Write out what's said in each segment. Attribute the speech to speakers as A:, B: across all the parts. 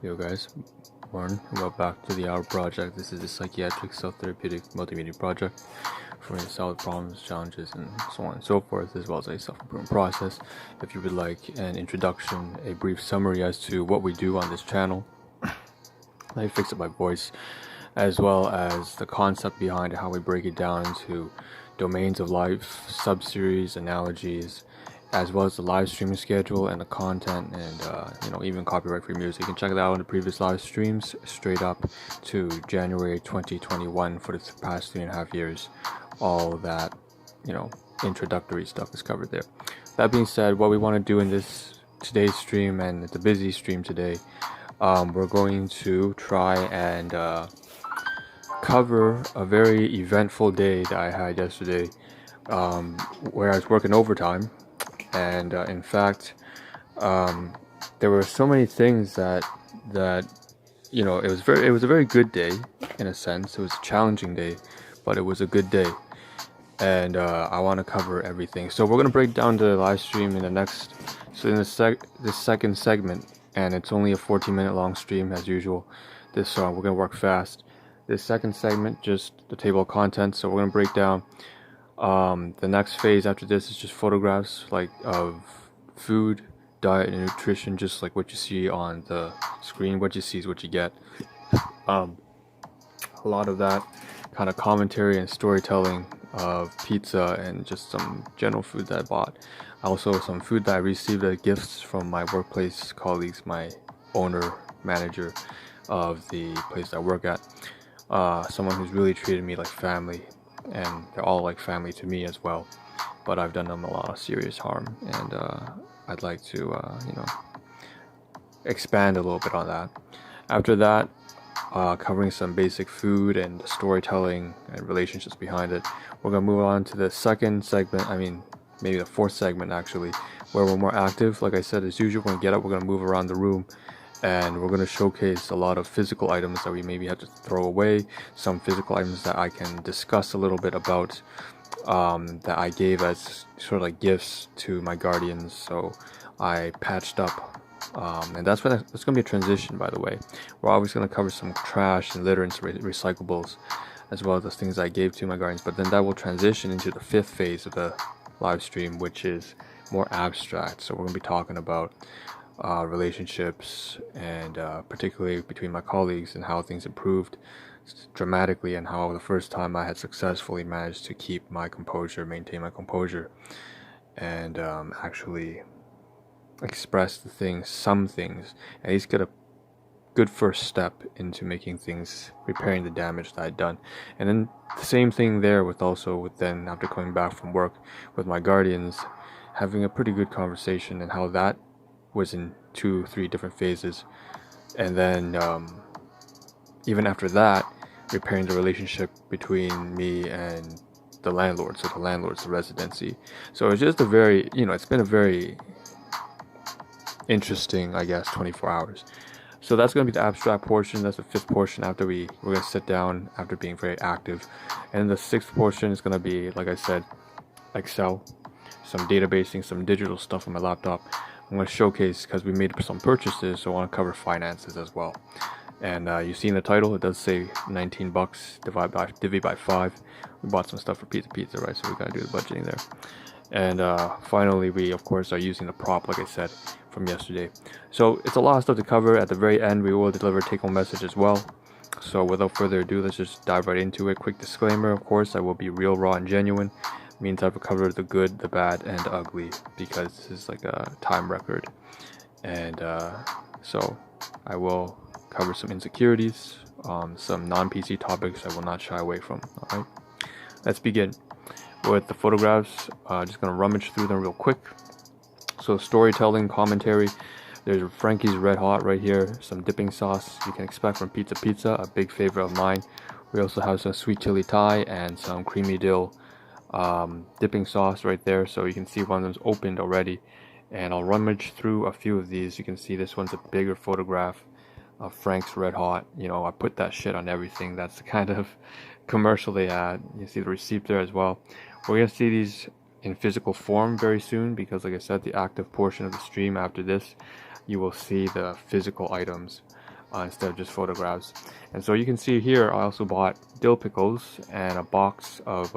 A: Yo guys, Warren, and welcome back to the Ahn Rho Project. This is a psychiatric self-therapeutic multimedia project for solve problems, challenges, and so on and so forth, as well as a self-improvement process. If you would like an introduction, a brief summary as to what we do on this channel, I fix it by voice, as well as the concept behind it, how we break it down into domains of life, sub-series, analogies, as well as the live streaming schedule and the content, and even copyright-free music. You can check that out on the previous live streams, straight up to January 2021 for the past 3.5 years. All that, introductory stuff is covered there. That being said, what we want to do in today's stream, and it's a busy stream today, we're going to try and cover a very eventful day that I had yesterday, where I was working overtime. And in fact, there were so many things that it was a very good day in a sense. It was a challenging day, but it was a good day, and I want to cover everything. So we're gonna break down the live stream in this second segment, and it's only a 14-minute long stream as usual. We're gonna work fast. This second segment, just the table of contents. So we're gonna break down. The next phase after this is just photographs of food, diet, and nutrition, just like what you see on the screen. What you see is what you get. A lot of that kind of commentary and storytelling of pizza and just some general food that I bought. Also some food that I received as gifts from my workplace colleagues, my manager of the place I work at. Someone who's really treated me like family, and they're all like family to me as well, but I've done them a lot of serious harm, and I'd like to expand a little bit on that. After that, covering some basic food and the storytelling and relationships behind it, we're going to move on to the second segment, maybe the fourth segment actually, where we're more active. Like I said, as usual, we're going to get up, we're going to move around the room, and we're going to showcase a lot of physical items that we maybe have to throw away, some physical items that I can discuss a little bit about, that I gave as sort of like gifts to my guardians. So I patched up, and that's going to be a transition, by the way. We're always going to cover some trash and litter and recyclables, as well as the things I gave to my guardians, but then that will transition into the fifth phase of the live stream, which is more abstract. So we're going to be talking about relationships, and particularly between my colleagues, and how things improved dramatically, and how the first time I had successfully managed to keep my composure, maintain my composure, and actually express some things, at least get a good first step into repairing the damage that I'd done. And then the same thing there with then after coming back from work with my guardians, having a pretty good conversation, and how that was in 2-3 different phases, and then even after that, repairing the relationship between me and the landlord. So the landlord's the residency. So it's just it's been a very interesting, 24 hours. So that's going to be the abstract portion. That's the fifth portion. After we're going to sit down after being very active, and the sixth portion is going to be, like I said, Excel, some databasing, some digital stuff on my laptop. I'm going to showcase, because we made some purchases, so I want to cover finances as well. And you see in the title, it does say $19 divvy by 5. We bought some stuff for pizza, right? So we got to do the budgeting there. And finally, we of course are using the prop, like I said, from yesterday. So it's a lot of stuff to cover. At the very end, we will deliver a take-home message as well. So without further ado, let's just dive right into it. Quick disclaimer, of course, I will be real, raw, and genuine. Means I've covered the good, the bad, and the ugly, because this is like a time record. And so I will cover some insecurities, some non-PC topics I will not shy away from. Alright, let's begin with the photographs. Just gonna rummage through them real quick. So storytelling, commentary. There's Frankie's Red Hot right here, some dipping sauce you can expect from Pizza, a big favorite of mine. We also have some sweet chili Thai and some creamy dill dipping sauce right there. So you can see one of them's opened already, and I'll rummage through a few of these. You can see this one's a bigger photograph of Frank's Red Hot. I put that shit on everything. That's the kind of commercial they had. You see the receipt there as well. We're gonna see these in physical form very soon, because like I said, the active portion of the stream after this, you will see the physical items instead of just photographs. And so you can see here, I also bought dill pickles and a box of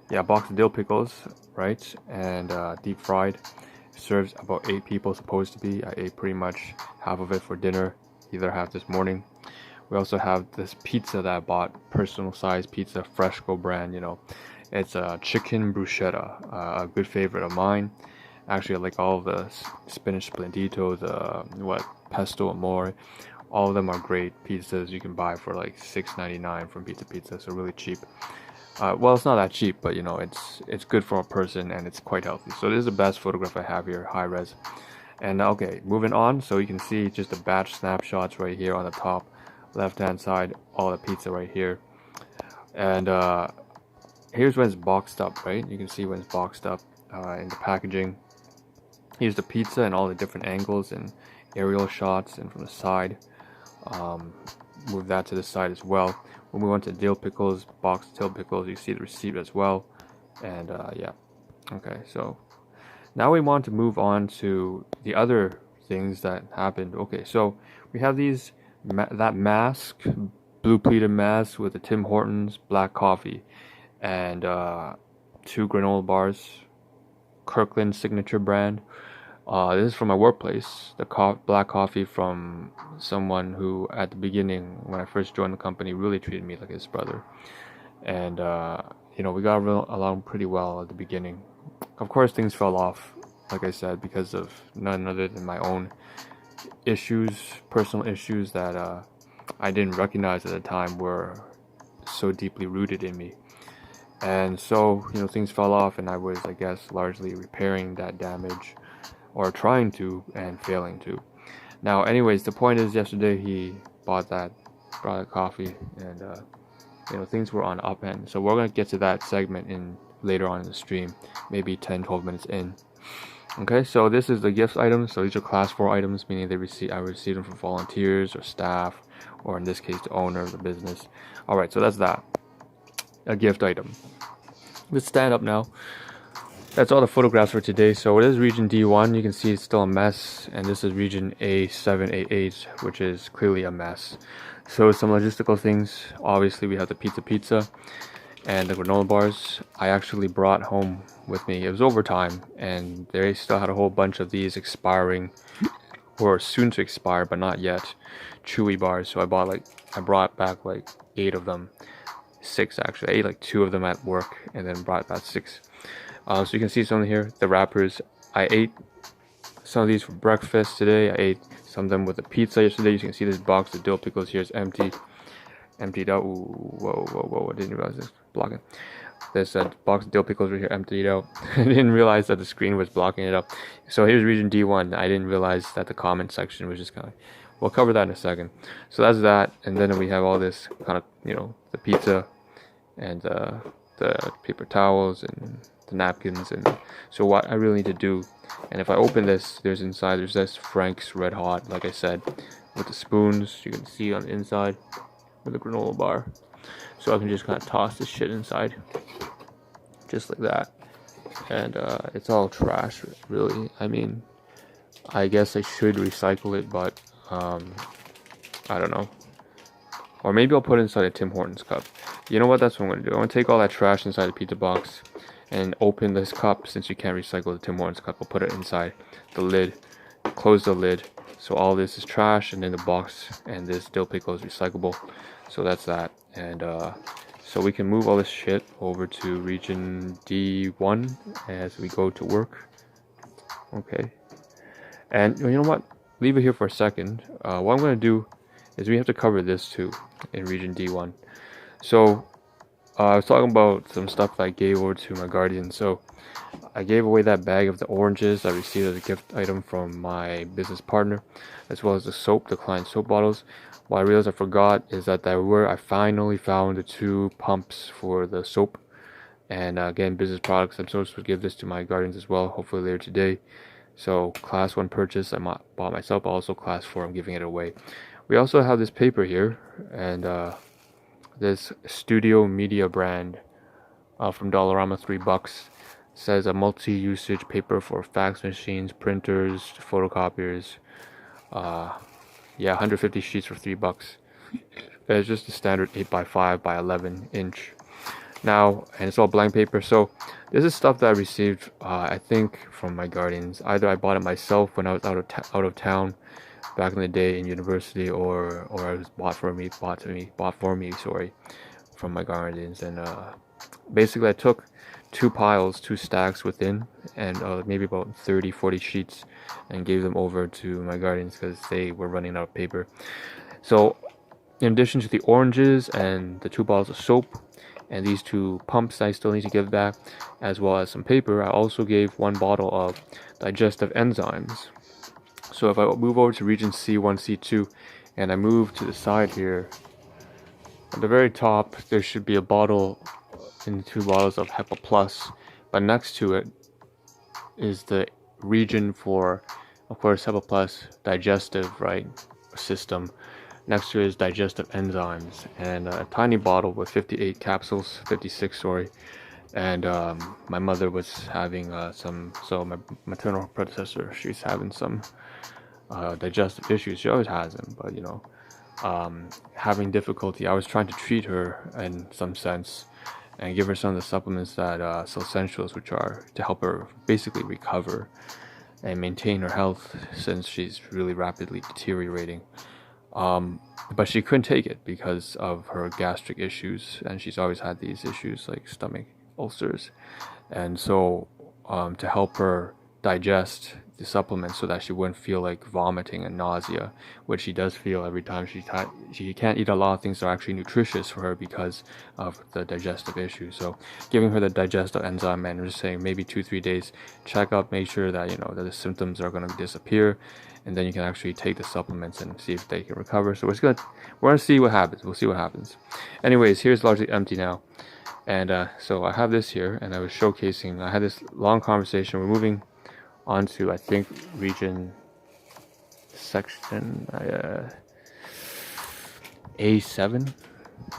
A: dill pickles, right? And deep fried. Serves about 8 people, supposed to be. I ate pretty much half of it for dinner, either half this morning. We also have this pizza that I bought, personal size pizza, Fresco brand, you know. It's a chicken bruschetta, a good favorite of mine. Actually, I like all of the spinach splendito, the pesto amore. All of them are great pizzas you can buy for like $6.99 from Pizza Pizza, so really cheap. Well, it's not that cheap, but you know, it's good for a person and it's quite healthy. So this is the best photograph I have here, high res. And okay, moving on. So you can see just the batch snapshots right here on the top left hand side, all the pizza right here. And here's when it's boxed up, right? You can see when it's boxed up in the packaging. Here's the pizza and all the different angles and aerial shots and from the side. Move that to the side as well. When we went to dill pickles, boxed dill pickles, you see the receipt as well. And yeah, okay, so now we want to move on to the other things that happened. Okay, so we have these that mask, blue pleated mask with the Tim Hortons black coffee, and 2 granola bars, Kirkland signature brand. This is from my workplace. The black coffee from someone who, at the beginning, when I first joined the company, really treated me like his brother. And you know, we got along pretty well at the beginning. Of course, things fell off, like I said, because of none other than my own issues, personal issues that I didn't recognize at the time were so deeply rooted in me. And so, you know, things fell off, and I was, I guess, largely repairing that damage, or trying to, and failing to. Now, anyways, the point is, yesterday he brought that coffee, and you know, things were on up end. So we're gonna get to that segment in later on in the stream, maybe 10-12 minutes in. Okay, so this is the gift items. So these are class 4 items, meaning I received them from volunteers or staff, or in this case, the owner of the business. All right, so that's that. A gift item. Let's stand up now. That's all the photographs for today. So it is region D1. You can see it's still a mess, and this is region A788, which is clearly a mess. So some logistical things. Obviously, we have the pizza and the granola bars. I actually brought home with me. It was overtime, and they still had a whole bunch of these expiring, or soon to expire, but not yet, chewy bars. So I brought back like 8 of them. 6 actually. I ate like 2 of them at work, and then brought back 6. So you can see some here, the wrappers. I ate some of these for breakfast today. I ate some of them with the pizza yesterday. You can see this box of dill pickles here is emptied out. Ooh, whoa, I didn't realize this blocking. This box of dill pickles right here emptied out. I didn't realize that the screen was blocking it up. So here's region D1. I didn't realize that the comment section was just kind of, we'll cover that in a second. So that's that, and then we have all this kind of, you know, the pizza and the paper towels and the napkins. And so what I really need to do, and if I open this, there's this Frank's Red Hot, like I said, with the spoons. You can see on the inside with the granola bar. So I can just kind of toss this shit inside, just like that. And it's all trash, really. I mean, I guess I should recycle it, but I don't know. Or maybe I'll put it inside a Tim Hortons cup. You know what? That's what I'm going to do. I'm going to take all that trash inside the pizza box and open this cup. Since you can't recycle the Tim Hortons cup, I'll put it inside the lid, close the lid. So all this is trash, and then the box and this dill pickle is recyclable. So that's that. And so we can move all this shit over to region D1 as we go to work. Okay. And you know what? Leave it here for a second. What I'm going to do is we have to cover this too in region D1. So I was talking about some stuff that I gave over to my guardian. So I gave away that bag of the oranges I received as a gift item from my business partner, as well as the soap, the client soap bottles. What I realized I forgot is that I finally found the 2 pumps for the soap. And again, business products. I'm supposed to give this to my guardians as well, hopefully later today. So class 1 purchase I bought myself, but also class 4 I'm giving it away. We also have this paper here, and this Studio Media brand from Dollarama, $3. Says a multi-usage paper for fax machines, printers, photocopiers. Yeah, 150 sheets for $3. It's just a standard 8x5 by 11 inch. Now, and it's all blank paper. So this is stuff that I received, I think, from my guardians. Either I bought it myself when I was out of town back in the day in university, or it was bought for me, sorry, from my guardians. And basically, I took two stacks within, and maybe about 30-40 sheets, and gave them over to my guardians because they were running out of paper. So in addition to the oranges and the 2 bottles of soap and these 2 pumps I still need to give back, as well as some paper, I also gave 1 bottle of digestive enzymes. So if I move over to region C1, C2, and I move to the side here, at the very top there should be a bottle and 2 bottles of HEPA Plus, but next to it is the region for, of course, HEPA Plus digestive, right, system. Next to it is digestive enzymes, and a tiny bottle with 56 sorry. And my mother was having my maternal predecessor, she's having some digestive issues. She always has them, but having difficulty. I was trying to treat her in some sense and give her some of the supplements that essentials, which are to help her basically recover and maintain her health, since she's really rapidly deteriorating. But she couldn't take it because of her gastric issues, and she's always had these issues like stomach ulcers. And so to help her digest the supplements so that she wouldn't feel like vomiting and nausea, which she does feel every time she can't eat a lot of things that are actually nutritious for her because of the digestive issues. So giving her the digestive enzyme, and just saying maybe 2-3 days check up, make sure that that the symptoms are going to disappear, and then you can actually take the supplements and see if they can recover. So we're gonna see what happens. We'll see what happens. Anyways, here's largely empty now. And so I have this here, and I was showcasing, I had this long conversation. We're moving on to, I think, region section A7.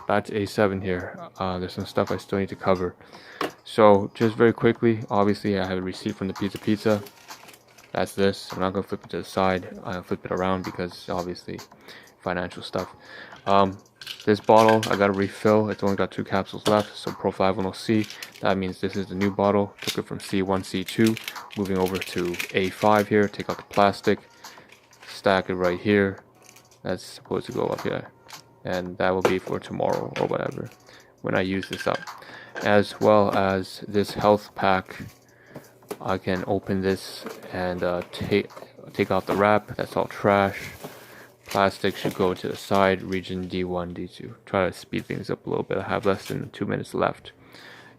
A: Back to A7 here. There's some stuff I still need to cover. So just very quickly, obviously I have a receipt from the pizza. That's this. I'm not going to flip it to the side. I'll flip it around because obviously financial stuff. This bottle, I got a refill. It's only got 2 capsules left, so Pro 510C. That means this is the new bottle. Took it from C1, C2, moving over to A5 here. Take out the plastic, stack it right here. That's supposed to go up here, and that will be for tomorrow or whatever when I use this up. As well as this health pack. I can open this and take out the wrap. That's all trash. Plastic should go to the side, region D1, D2. Try to speed things up a little bit. I have less than 2 minutes left.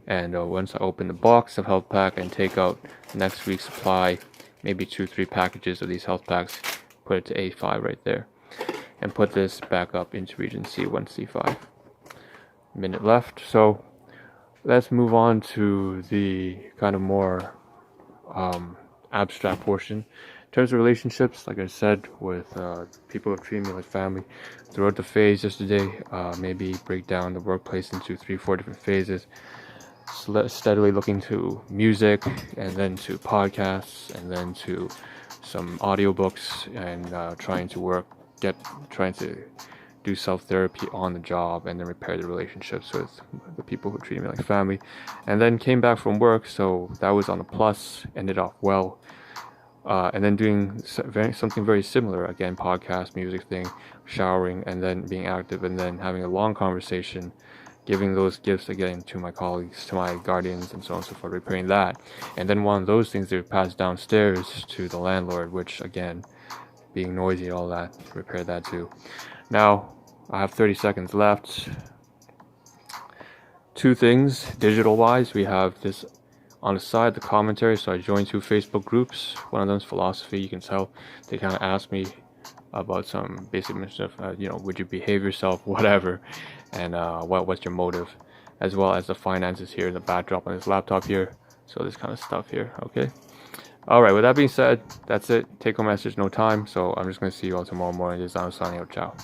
A: And once I open the box of health pack and take out next week's supply, maybe 2-3 packages of these health packs, put it to A5 right there. And put this back up into region C1, C5. Minute left. So let's move on to the kind of more abstract portion. In terms of relationships, like I said, with people who have treated me like family throughout the phase yesterday, maybe break down the workplace into 3-4 different phases. Steadily looking to music, and then to podcasts, and then to some audiobooks, and trying to do self-therapy on the job, and then repair the relationships with the people who treated me like family. And then came back from work, so that was on a plus, ended off well. And then doing something very similar, again, podcast, music thing, showering, and then being active, and then having a long conversation, giving those gifts again to my colleagues, to my guardians, and so on and so forth, repairing that. And then one of those things they passed downstairs to the landlord, which again, being noisy and all that, repair that too. Now, I have 30 seconds left. 2 things, digital-wise. We have this on the side, the commentary. So I joined 2 Facebook groups. One of them is philosophy. You can tell they kind of asked me about some basic stuff. Would you behave yourself, whatever, and what's your motive, as well as the finances here, the backdrop on this laptop here. So this kind of stuff here. Okay. All right. With that being said, that's it. Take home message, no time. So I'm just going to see you all tomorrow morning. This is Ahn signing out. Ciao.